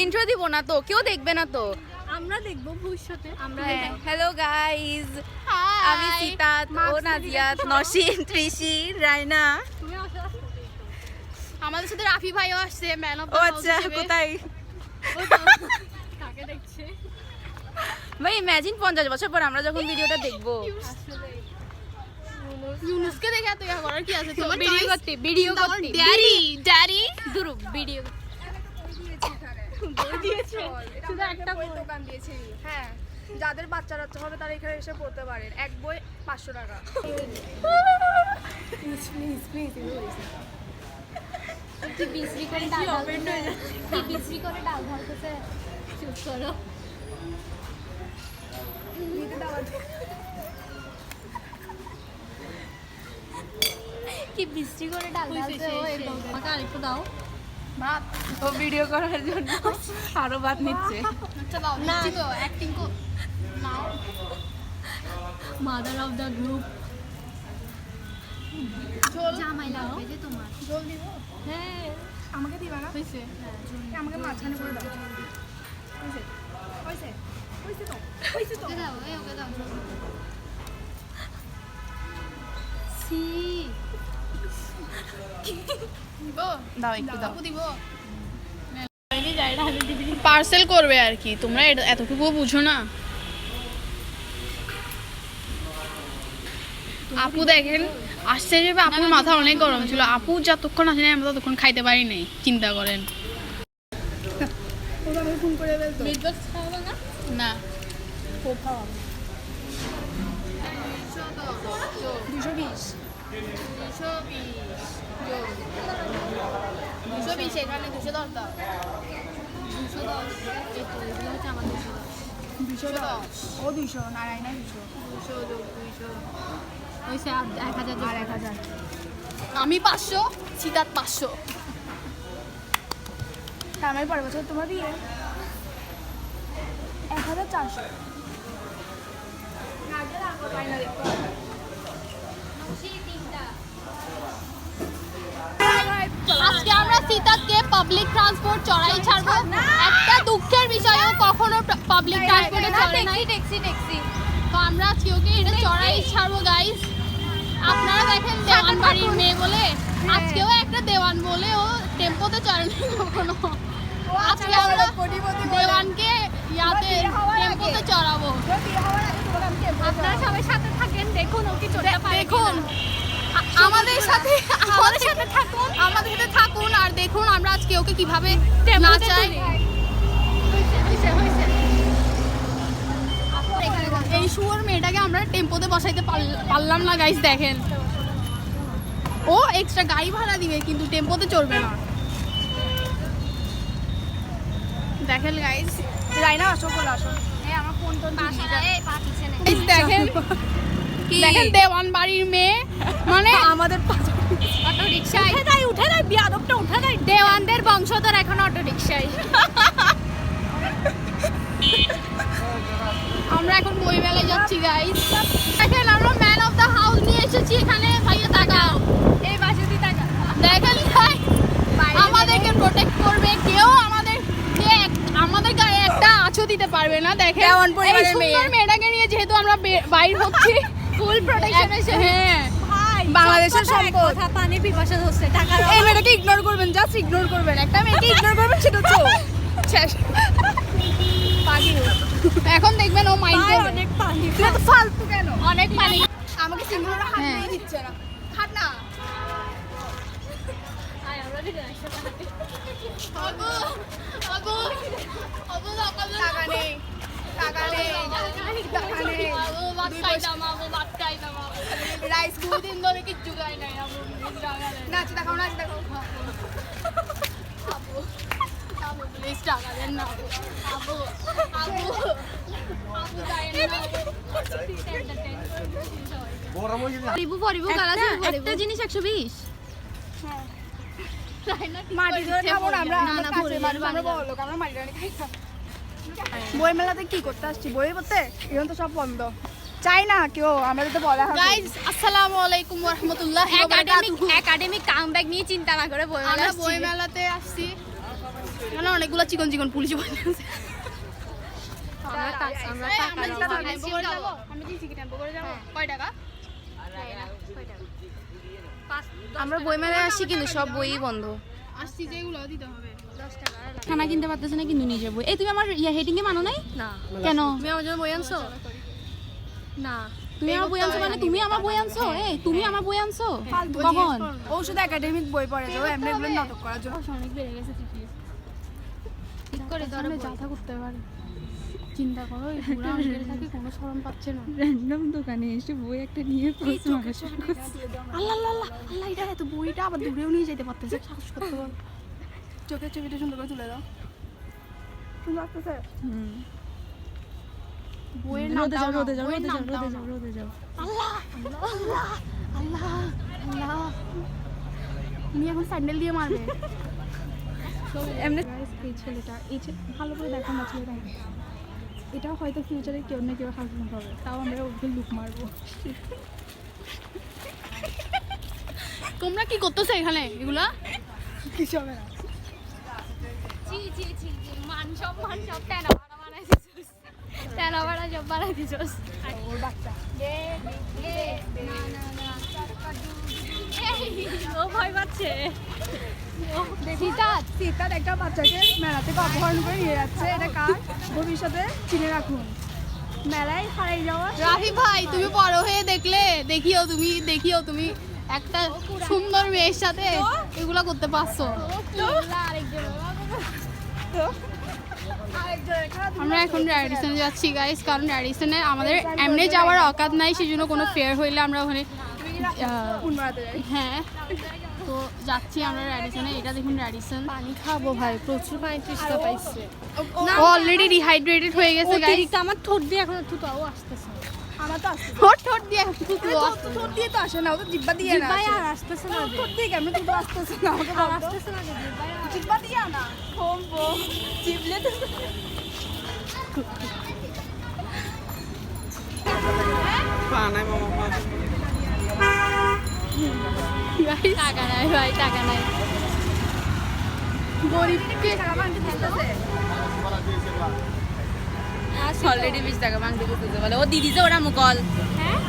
Intro দিব না তো, কেউ দেখবে না তো। আমরা দেখবো ভবিষ্যতে। আমরা হ্যালো গাইজ, আমি সিতাত, ও নাজিয়াত, নসিন, ত্রিশি, রায়না। তুমি আসো। আমাদের সাথে রাফি ভাইও আসছে, ম্যান অফ ও আচ্ছা, কোথায়? কাকে দেখছে? ভাই ইমাজিন 50 বছর পর আমরা যখন ভিডিওটা দেখবো। ইউনুসকে দেখে এত ইয়া করার কি আছে? তো ভিডিও করতে ড্যাডি দুরু ভিডিও দিয়েছে শুধু একটা দোকান দিয়েছে। হ্যাঁ, যাদের বাচ্চা বাচ্চা হবে তারা এখানে এসে পড়তে পারেন। এক বই 500 টাকা। প্লিজ প্লিজ প্লিজ তুই বিশ্রী করে ডাল ঢালতেছে। তুই বিশ্রী করে ডাল ঢালতেছে। চুপ করো। কি বিশ্রী করে ডাল ঢালছে ও একদম। আমাকে আরেকটু দাও। ভাত ও ভিডিও করার জন্য আরো ভাত নিচ্ছে। আচ্ছা দাও না তো acting co now. Mother of the group. ঝোল জামাই লাগবে যে তোমার। ঝোল দিব? হ্যাঁ আমাকে দিবা না? হইছে। আমাকে মাঝখানে করে দাও। হইছে হইছে হইছে তো হইছে তো। ওকে দাও ওকে দাও। সি দিব দাও একটু দাও। দিব পার্সেল করবে আর কি, তোমরা এতটুকু বুঝো না। আপু দেখেন আসছে যে আপুর মাথা অনেক গরম ছিল। আপু যতক্ষণ আসে নাই আমরা ততক্ষণ খাইতে পারি নাই, চিন্তা করেন। ওরা আমি ফোন করে বলতো মিট বক্স খাওয়াবো না? না কোথাও 220 220 এখানে 210 দাও। 210 এই তো এগুলো হচ্ছে আমার 210 210 ও 200 না রাইনা 200 হইছে আর 1000 আর 1000 আমি 500, সিতাত 500। তার মানে পরের বছর তোমার বিয়ে 1400। আজকে আমরা সিতাতকে পাবলিক ট্রান্সপোর্ট চড়াই ছাড়বো। একটা দুঃখের বিষয়ও কখনো পাবলিক ট্রান্সপোর্টে চড়ে নাই। ট্যাক্সি তো আমরা আজকে ওকে এটা চড়াই ছাড়বো গাইস। আপনারা দেখেন দেওয়ান বাড়ির মেয়ে বলে, আজকেও একটা দেওয়ান বলে ও টেম্পোতে চড়ে নাই কখনো। আজকে আমরা দেওয়ানকে ইয়াতে টেম্পোতে চড়াবো। আপনারা সবাই সাথে থাকেন, দেখুন ওকে চড়তে পারে। দেখুন আমাদের সাথে থাকুন আর দেখুন আমরা আজকে ওকে কিভাবে নাচাই। এই শুয়োর মেয়েটাকে আমরা টেম্পোতে বসাইতে পারলাম না গাইস। দেখেন ও এক্সট্রা গাড়ি ভাড়া দিবে কিন্তু টেম্পোতে চড়বে না। দেখেন গাইস, রাইনা আসো বলে আসো। এই আমার ফোন টোন দেখেন দেখেন দেওয়ান বাড়ির মেয়ে মানে আমাদের অটো রিকশায় উঠে দেয় বিয়াদবটা উঠে দেয়। দেওয়ানদের বংশধর এখন অটো রিকশায়। আমরা এখন বই মেলায় যাচ্ছি গাইস। দেখেন আমরা ম্যান অফ দ্য হাউস নিয়ে এসেছি এখানে। ভাইয়া তাকাও, এই পাশে দিয়ে তাকা। দেখেন গাইস আমাদেরকে প্রোটেক্ট করবে কেউ, আমাদের গায়ে একটা আঁচও দিতে পারবে না। দেখেন দেওয়ান পরিবারের এই মেয়ে। সুন্দর মেয়েটাকে নিয়ে যেহেতু আমরা বাইর হচ্ছি ফুল প্রোটেকশন এসে। হ্যাঁ বাংলাদেশের সম্পদ। পানি পিপাসা হচ্ছে টাকা। এই মেয়েটাকে ইগনোর করবেন, জাস্ট ইগনোর করবেন। একটা মেয়েকে ইগনোর করবেন সেটা তো শেষ। এখন দেখবেন ও মাইন্ড করবে। অনেক পানি তো ফালতু কেন? অনেক পানি। আমাকে সিঙ্গুলার হাত হ্যাঁ। দিয়ে দিচ্ছে না। হাত না। টাকা নেই, টাকা নেই, টাকা নেই। রাইস দুদিন ধরে কিচ্ছু খাই নাই। নাচ দেখাও, নাচ দেখাও। প্লিজ টাকা দেন না। আবু আবু আবু পরিবু পরিবু কালা একটা জিনিস 120। মাটি ধরে খাবো না আমরা, না, আমরা না, কাছে পরিবার মানুষ, আমরা বড় লোক, আমরা মাটি ধরে খাই না। বই মেলাতে কি করতে আসছি? বই পড়তে? এখন তো সব বন্ধ। চাই না কেউ, আমাদের তো বলা হয়। গাইস আসসালামু আলাইকুম ওয়া রাহমাতুল্লাহি ওয়া বারাকাতুহু। একাডেমিক কামব্যাক নিয়ে চিন্তা না করে আমরা বই মেলাতে আসছি। এখানে অনেকগুলো চিকন চিকন পুলিশ বসে আছে। আমি দিয়েছি কি টেম্পো করে যাবো? কয় টাকা? আমরা বইমেলায় আসছি কিন্তু সব বইই বন্ধ। আসছি যেগুলো দিতে হবে। খানা কিনতে পারতেছে না কিন্তু নিজের বই। এই তুমি আমার হেডিং এ মানো নাই? না কেন? তুমি আমার জন্য বই আনছো? না তুমি আমার বই আনছো মানে তুমি আমার বই আনছো? এই তুমি আমার বই আনছো কখন? ও শুধু একাডেমিক বই পড়ে যে ও এমনি এগুলো নাটক করার জন্য। অনেক বেড়ে গেছে ঠিক করে ধরো যাতা করতে পারে। চিন্তা করো এই বুড়া আঙ্কেল থাকে কোনো শরম পাচ্ছে না। র্যান্ডম দোকানে এসে বই একটা নিয়ে পড়ছে আল্লাহ আল্লাহ আল্লাহ আল্লাহ এটা এত বইটা আবার দূরেও নিয়ে যেতে পারতেছে সাহস করতে পারো। চোখের ছবিটা সুন্দর করে তুলে দাও। সুন্দর আসতেছে। বইয়ের রোদে যাও নামটাও রোদে যাও বইয়ের রোদে যাও নামটাও রোদে না। যাও রোদে যাও। আল্লাহ আল্লাহ আল্লাহ আল্লাহ উনি এখন স্যান্ডেল দিয়ে মারবে। এমনি এই ছেলেটা ভালো করে দেখো না ছেলেটা, এটাও হয়তো ফিউচারে কেউ না কেউ হাজবেন্ড হবে, তাও আমরা ওকে লুক মারবো। তোমরা কি করতেছো এখানে এগুলা? কিছু হবে না। জি জি জি জি মান সব টানা ভাড়া বানাই দিছস, টানা ভাড়া সব বানাই দিছস। ওর বাচ্চা না না না ও ভয় পাচ্ছে। সীতার একটা বাচ্চাকে মেলা থেকে অপহরণ করে নিয়ে যাচ্ছে, এটা কার ভবিষ্যতে চিনে রাখুন। মেলায় হারাই যাওয়া রাফি ভাই তুমি বড় হয়ে দেখিও তুমি একটা সুন্দর মেয়ের সাথে এগুলা করতে পারছো। আমরা এখন র্যাডিসনে যাচ্ছি গাইস, কারণ র্যাডিসনে আমাদের এমনি যাওয়ার অকাত নাই, সেজন্য কোনো ফেয়ার হইলে আমরা ওখানে হ্যাঁ তো যাচ্ছি আমরা র্যাডিসনে। এটা দেখুন র্যাডিসন। পানি খাবো ভাই, প্রচুর পানি তৃষ্ণা পাইছে। ও অলরেডি ডিহাইড্রেটেড হয়ে গেছে গাইস। আমার ঠোঁট দিয়ে এখন থুতাও আসতেছে। আমার তো আসছে ঠোঁট দিয়ে ঠোঁট দিয়ে তো আসে না, ও তো জিব্বা দিয়ে না ভাই আসে। আর আসতেছে না, ঠোঁট দিয়ে কেমন তো আসতেছে না, আমাকে আর বলতো। আসতেছে না দিদি ভাই। জিব্বা দিয়ে না কমবো জিবলে তো টাকা নাই ভাই, টাকা নাই। গরিবকে টাকা ভাঙতে ফেলতেছে। অলরেডি 20 টাকা মাংতে দিতেছে বলে ও দিদি যে ওরা মুকল। হ্যাঁ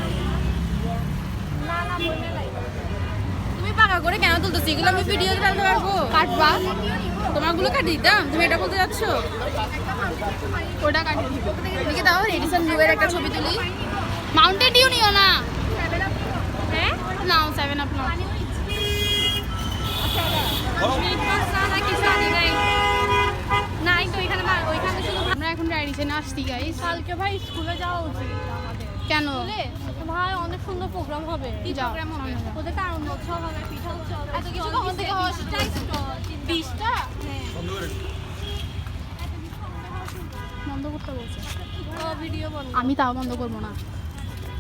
না না বই মেলাই তুমি পাকা করে কেন তুলতেছি? এগুলো আমি ভিডিওতে ফেলতে পারবো? কাটবা তোমারগুলো কাটি দিতাম, তুমি এটা বলতে যাচ্ছ? ওটা কাটিয়ে দিব। এদিকে দাও রেডিসন ভিউয়ের একটা ছবি তুলি। মাউন্টেন ডিউ নিও না। হ্যাঁ নাও 7 আপ নাও। মিনিট পাস না কিছু আনি নাই নাই তো ওইখানে শুধু আমরা এখন র্যাডিসনে আসছি গাইস। কালকে ভাই স্কুলে যাওয়া উচিত আমাদের। কেন? ভাই অনেক সুন্দর প্রোগ্রাম হবে। কি প্রোগ্রাম হবে? ওদের কারণ উৎসব হবে, পিঠা উৎসব হবে। এত কিছু কখন থেকে হওয়া 20টা? হ্যাঁ বন্ধ করতে বলছে। ও ভিডিও বন্ধ। আমি তাও বন্ধ করবো না।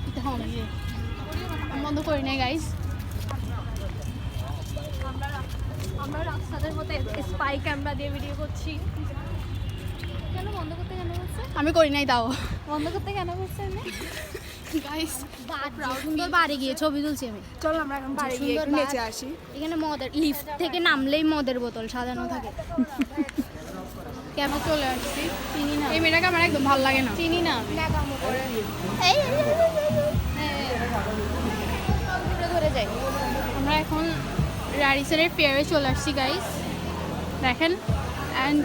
এটা হবে যে আমি বন্ধ করি নাই গাইস। আমরা রাস্তাদের মধ্যে স্পাই ক্যামেরা দিয়ে ভিডিও করছি। কেন বন্ধ করতে কেন বলছে? আমি করি নাই তাও বন্ধ করতে কেন বলছে আমি? গাইস। সুন্দর বাড়ি গিয়ে ছবি তুলছি আমি। চলো আমরা এখন বাড়ি গিয়ে একটু নেচে আসি। এখানে মদের লিফট থেকে নামলেই মদের বোতল সাজানো থাকে। কেমন চলে আসছি? চিনি না, এই মেয়েটাকে আমার একদম ভালো লাগে না। চিনি না আমি। ধরে যাই। আমরা এখন র্যাডিসনের ফেয়ারে চলে আসছি গাইস। দেখেন অ্যান্ড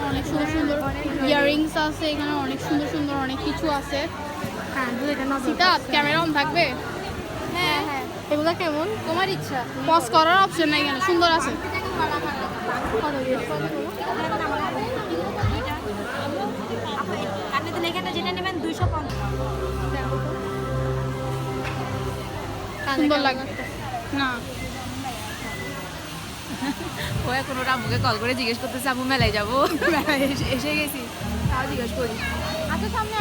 অনেক সুন্দর সুন্দর ইয়াররিংস আছে এখানে, অনেক সুন্দর সুন্দর অনেক কিছু আছে। হ্যাঁ এটা না সীতা ক্যামেরা অন থাকবে? হ্যাঁ হ্যাঁ এগুলো কেমন তোমার ইচ্ছা। পজ করার অপশন নাই কেন? সুন্দর আছে। আপনি তো লেখাটা যেটা নেবেন 250। সুন্দর লাগে না? ও এখন ওরা আমাকে কল করে জিজ্ঞেস করতেছে আপু মেলায় যাবো? এসে গেছি, তাও জিজ্ঞেস করি। আচ্ছা সামনে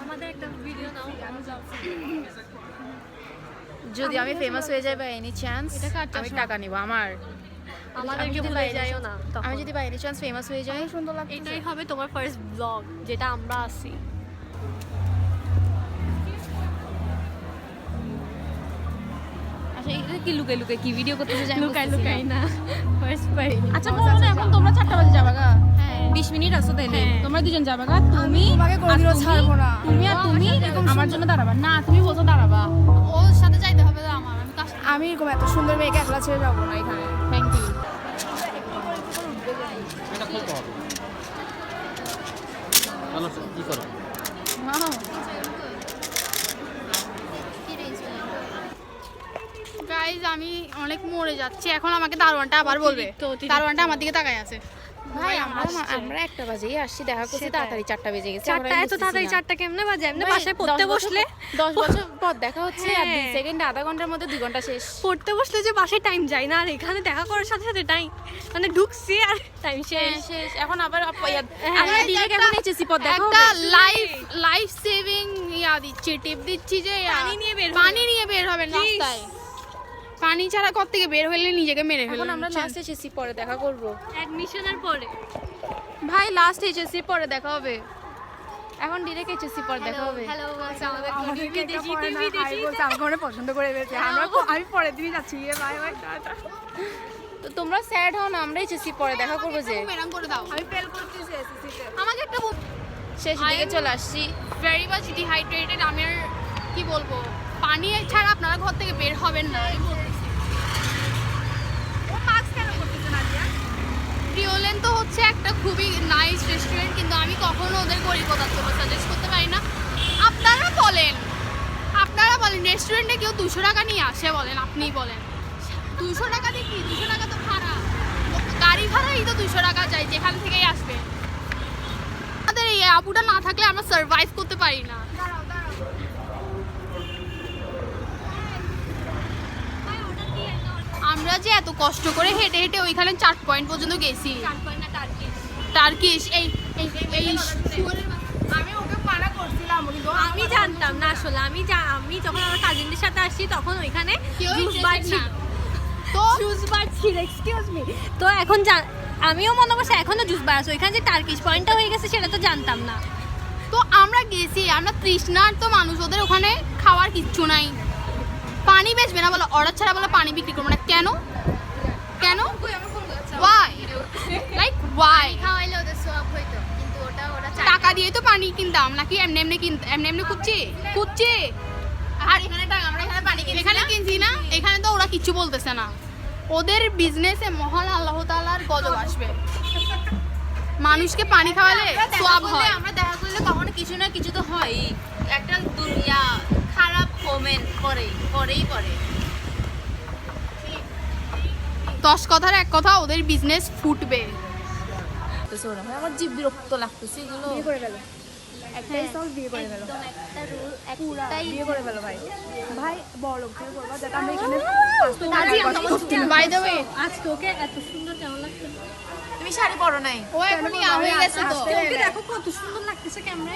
আমাদের একটা ভিডিও নাও। যদি আমি ফেমাস হয়ে যাই বা এনি চান্স এটা কার আমি চশমা? টাকা নিব। আমার আমাদেরকে ভুলে যাইও না আমি যদি বাইরে চান্স ফেমাস হয়ে যাই, সুন্দর লাগছে। এটাই হবে তোমার ফার্স্ট ব্লগ যেটা আমরা আসি। আচ্ছা এটা কি লুকে লুকে কি ভিডিও করতেছে জানি লুকাই না ফার্স্ট পাই। আচ্ছা বলো না, এখন তোমরা 4টা বাজে যাবা গা? হ্যাঁ 20 মিনিট আছে তাইলে হ্যাঁ। তোমরা দুজন যাবা গা, তুমি তোমাকে আর কোনোদিনও তুমি, ছাড়বো না। তুমি আর তুমি আমার জন্য দাঁড়াবা না, তুমি বলছো দাঁড়াবা। ওর সাথে যাইতে হবে তো আমার, আমি কাজ আমি এরকম এত সুন্দর মেয়েকে একলা ছেড়ে যাবো না এখানে। Thank you. এটা খুলতে হবে। চলো কি করো? গাইজ আমি অনেক মরে যাচ্ছি, এখন আমাকে দারোয়ানটা আবার বলবে। দারোয়ানটা আমার দিকে তাকায় আছে। ভাই আমরা 1টা বাজেই আসছি, দেখা করছি তাড়াতাড়ি 4টা বেজে গেছে। 4টা এত তাড়াতাড়ি 4টা কেমনে বাজে? এমনি বাসায় পড়তে বসলে 10 বছর পর দেখা হচ্ছে আর 2 হ্যাঁ। সেকেন্ড আধা ঘন্টার মধ্যে 2 ঘন্টা শেষ। পড়তে বসলে যে বাসায় টাইম যায় না, আর এখানে দেখা করার সাথে সাথে টাইম মানে ঢুকছি আর টাইম শেষ। শেষ এখন আবার আমরা ডিরেক্ট এখন HSC পর দেখা একটা হবে। লাইফ সেভিং ইয়া দিচ্ছি, টিপ দিচ্ছি যে পানি নিয়ে বের হবে। পানি নিয়ে বের হবেন রাস্তায়। পানি ছাড়া কত থেকে বের হলে নিজেকে মেরে এখন ফেলুন। আমরা লাস্ট HSC পরে দেখা করব। অ্যাডমিশনের পরে ভাই লাস্ট HSC পরে দেখা হবে, এখন ডিরেক্ট HSC পর দেখা হবে। হ্যালো বলছে আমাদের আমাদেরকে এটা বিদেশি পরে না, হাই বলছে, আমাকে মনে পছন্দ করে ফেলছে। আমি পরের দিনই যাচ্ছি। Bye bye, tata. তো তোমরা স্যাড হও না, আমরা HSC পরে দেখা করব যে মেরাম করে দাও। আমি ফেল করতেছি এসএসসি তে। আমাকে একটা শেষ দিকে চলে আসছি। Very much dehydrated. আমি আর কি বলবো, পানি ছাড়া আপনারা ঘর থেকে বের হবেন না। ও মাস্ক কেন করতেছে না দিয়া? প্রিওলেন তো হচ্ছে একটা খুবই নাইস রেস্টুরেন্ট, কিন্তু আমি কখনো ওদের গরিব পদার্থ সাজেস্ট করতে পারি না। আপনারা বলেন রেস্টুরেন্টে কেউ 200 টাকা নিয়ে আসে? বলেন, আপনিই বলেন। 200 টাকা দিয়ে কি? 200 টাকা তো ভাড়া, গাড়ি ভাড়াই তো 200 টাকা যায়, যেখান থেকেই আসবে। আমাদের এই আপুটা না থাকলে আমরা সার্ভাইভ করতে পারি না। আমরা যে এত কষ্ট করে হেঁটে হেঁটে ওইখানে 4 পয়েন্ট পর্যন্ত গেছি। টার্কিশ এই এই এই শুয়োরের বাচ্চা। আমি ওকে মানা করছিলাম, কিন্তু আমি জানতাম না আসলে। আমি যখন আমার কাজিনদের সাথে আসছি তখন ওইখানে কেউ জুস interested বার না। ছিল। তো জুস বার ছিল, এক্সকিউজ মি। তো এখন আমিও মনে করছি এখনো জুস বার আছে ওইখানে, যে টার্কিশ পয়েন্টটা হয়ে গেছে সেটা তো জানতাম না। তো আমরা গেছি, আমরা তৃষ্ণার্ত মানুষ, ওদের ওখানে খাওয়ার কিচ্ছু নাই। পানি বেচবে না বলে, অর্ডার ছাড়া বলে পানি বিক্রি করবো না। কেন কেন ওয়াই লাইক ওয়াই? খাওয়াইলে ওদের সব হইতো, কিন্তু ওরা টাকা দিয়ে তো পানি কিনতাম নাকি এমনি এমনি খুঁজছি আর আমরা এখানে পানি এখানে কিনছি না। এখানে তো ওরা কিচ্ছু বলতেছে না। ওদের বিজনেসে মহান আল্লাহ তাআলার গজব আসবে। মানুষকে পানি খাওয়ালে সওয়াব হয়। আমরা দেখা করলে কখনো কিছু না কিছু তো হয়ই, একটা দুনিয়া খারাপ কমেন্ট পরেই পড়ে। 10 কথার এক কথা, ওদের বিজনেস ফুটবে। আমার জীব বিরক্ত লাগতেছে এগুলো। বিয়ে করে গেল। একটাই সল বিয়ে করে গেল। পুরা বিয়ে করে গেল ভাই। ভাই বড় লোকের করবা, যাতে আমরা এখানে বাই দ্য ওয়ে, আজকে ওকে এত সুন্দর কেমন লাগছে? তুমি শাড়ি পরো নাই? ও এখন ইয়া হয়ে গেছে তো। ওকে দেখো কত সুন্দর লাগতেছে ক্যামেরায়।